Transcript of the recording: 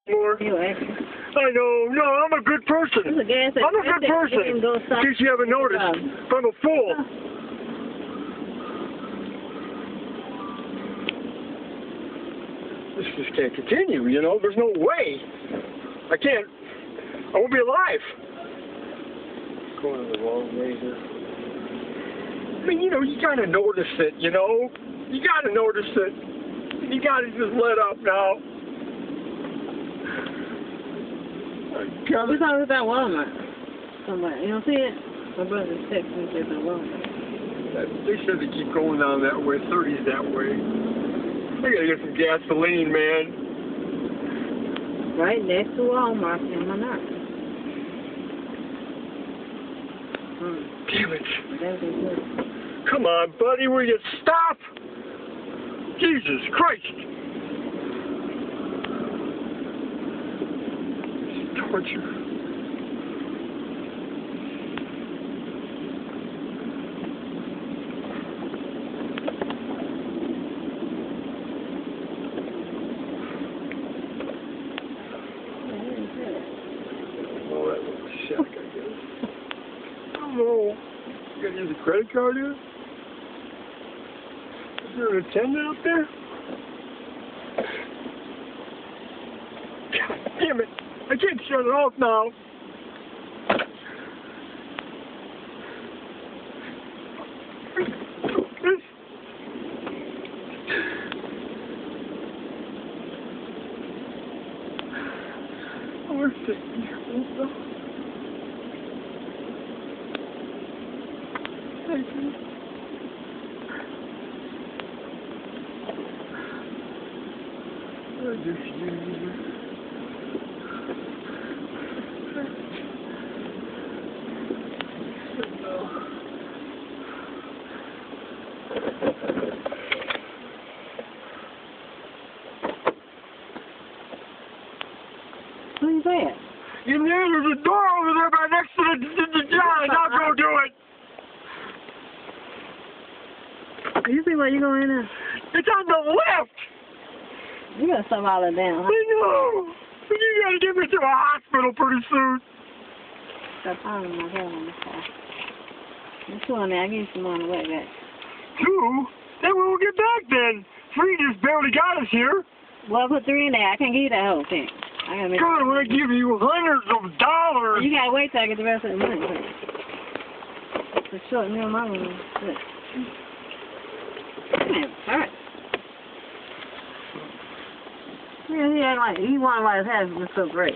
more. You actually. I know. No, I'm a good person. There's a gas I'm a good person. In case you haven't noticed, I'm a fool. This just can't continue, you know? There's no way. I can't. I won't be alive. Going the wrong way here. I mean, you know, you gotta notice it, you know? You gotta notice it. You gotta just let up now. We're talking about Walmart. Somebody, you don't see it? My brother's texting me about Walmart. They said they keep going down that way, 30's that way. I gotta get some gasoline, man. Right next to Walmart in Monarch. Damn it. That'd be good. Come on, buddy, will you stop? Jesus Christ. This is torture. Oh, that looks sick, I guess. I don't know. You gotta use a credit card here? Is there an attendant up there? God damn it. I can't shut it off now. Where's the Thank you. I just use it. Who's that? You know, there's a door over there by next to the John. I'll go do it. You see where you going now? It's on the left. You gotta stop all that down, huh? I know. You gotta get me to a hospital pretty soon. Stop calling my hell on this car. There's two on there. I'll give you some on the way back. Two? Then we won't get back then. Three just barely got us here. Well, put three in there. I can't give you that whole thing. I gotta make God, when I give you hundreds of dollars. You gotta wait till I get the rest of the money. For short meal, my room. Man, alright. Yeah, he act like he wanted why his house was so great.